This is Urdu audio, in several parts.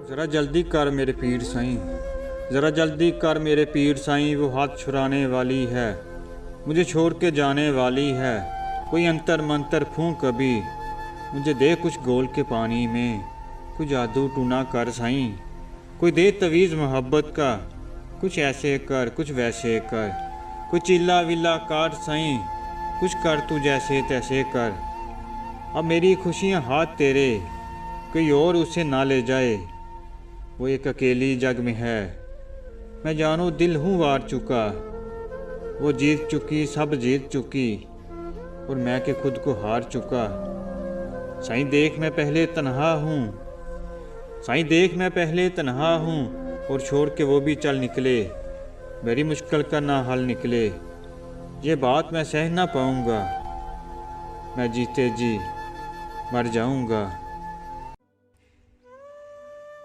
ذرا جلدی کر میرے پیر سائیں، ذرا جلدی کر میرے پیر سائیں، وہ ہاتھ چھڑانے والی ہے، مجھے چھوڑ کے جانے والی ہے، کوئی انتر منتر پھونک کبھی، مجھے دے کچھ گول کے پانی میں، کوئی جادو ٹونا کر سائیں، کوئی دے تویز محبت کا، کچھ ایسے کر کچھ ویسے کر، کوئی چیلا ویلا کاٹ سائیں، کچھ کر تو جیسے تیسے کر، اب میری خوشیاں ہاتھ تیرے، کوئی اور اسے نہ لے جائے، وہ ایک اکیلی جگ میں ہے، میں جانو دل ہوں وار چکا، وہ جیت چکی سب جیت چکی، اور میں کہ خود کو ہار چکا، سائیں دیکھ میں پہلے تنہا ہوں، سائیں دیکھ میں پہلے تنہا ہوں، اور چھوڑ کے وہ بھی چل نکلے، میری مشکل کا نہ حل نکلے، یہ بات میں سہ نہ پاؤں گا، میں جیتے جی مر جاؤں گا۔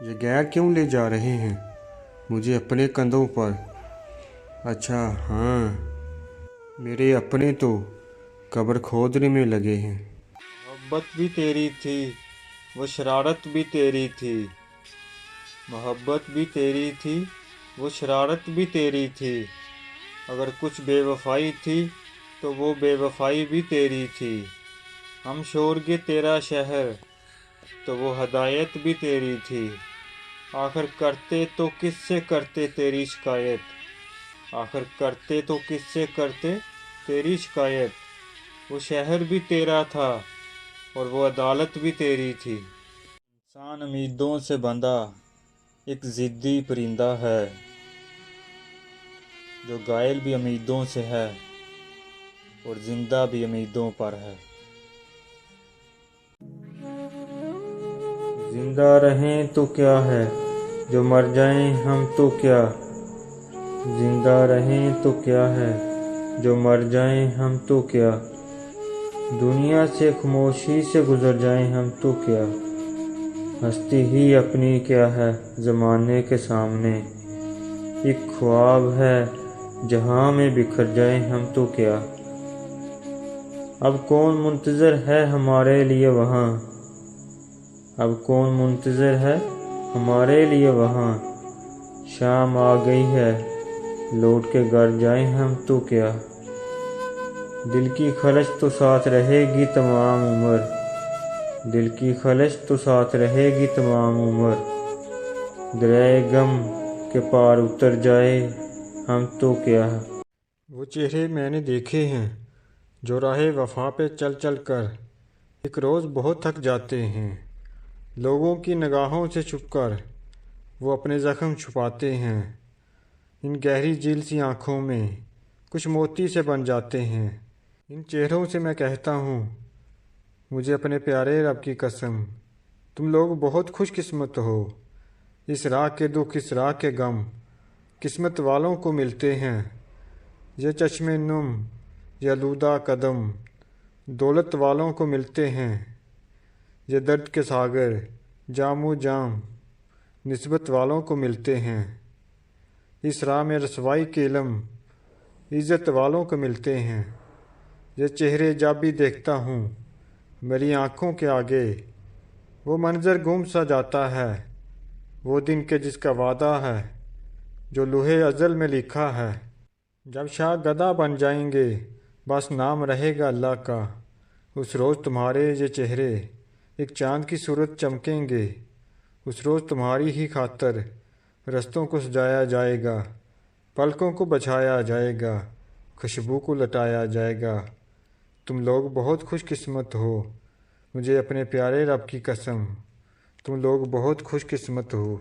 یہ غیر کیوں لے جا رہے ہیں مجھے اپنے کندھوں پر؟ اچھا ہاں، میرے اپنے تو قبر کھودنے میں لگے ہیں۔ محبت بھی تیری تھی، وہ شرارت بھی تیری تھی، محبت بھی تیری تھی، وہ شرارت بھی تیری تھی، اگر کچھ بے وفائی تھی تو وہ بے وفائی بھی تیری تھی، ہم شور گے تیرا شہر تو وہ ہدایت بھی تیری تھی، آخر کرتے تو کس سے کرتے تیری شکایت، آخر کرتے تو کس سے کرتے تیری شکایت، وہ شہر بھی تیرا تھا اور وہ عدالت بھی تیری تھی۔ انسان امیدوں سے بندھا ایک ضدی پرندہ ہے، جو گائل بھی امیدوں سے ہے اور زندہ بھی امیدوں پر ہے۔ زندہ رہیں تو کیا ہے، جو مر جائیں ہم تو کیا، زندہ رہیں تو کیا ہے، جو مر جائیں ہم تو کیا، دنیا سے خاموشی سے گزر جائیں ہم تو کیا، ہستی ہی اپنی کیا ہے زمانے کے سامنے، ایک خواب ہے جہاں میں بکھر جائیں ہم تو کیا، اب کون منتظر ہے ہمارے لیے وہاں، اب کون منتظر ہے ہمارے لیے وہاں، شام آ گئی ہے لوٹ کے گھر جائیں ہم تو کیا، دل کی خلش تو ساتھ رہے گی تمام عمر، دل کی خلش تو ساتھ رہے گی تمام عمر، دریائے غم کے پار اتر جائے ہم تو کیا۔ وہ چہرے میں نے دیکھے ہیں جو راہ وفا پہ چل چل کر ایک روز بہت تھک جاتے ہیں، لوگوں کی نگاہوں سے چھپ کر وہ اپنے زخم چھپاتے ہیں، ان گہری جھیل سی آنکھوں میں کچھ موتی سے بن جاتے ہیں، ان چہروں سے میں کہتا ہوں مجھے اپنے پیارے رب کی قسم، تم لوگ بہت خوش قسمت ہو، اس راہ کے دکھ اس راہ کے غم قسمت والوں کو ملتے ہیں، یہ چشم نم یہ آلودہ قدم دولت والوں کو ملتے ہیں، یہ درد کے ساغر جام و جام نسبت والوں کو ملتے ہیں، اس راہ میں رسوائی کے علم عزت والوں کو ملتے ہیں، یہ چہرے جب بھی دیکھتا ہوں میری آنکھوں کے آگے وہ منظر گم سا جاتا ہے، وہ دن کے جس کا وعدہ ہے جو لوح ازل میں لکھا ہے، جب شاہ گدا بن جائیں گے بس نام رہے گا اللہ کا، اس روز تمہارے یہ چہرے ایک چاند کی صورت چمکیں گے، اس روز تمہاری ہی خاطر رستوں کو سجایا جائے گا، پلکوں کو بچھایا جائے گا، خوشبو کو لٹایا جائے گا، تم لوگ بہت خوش قسمت ہو، مجھے اپنے پیارے رب کی قسم، تم لوگ بہت خوش قسمت ہو۔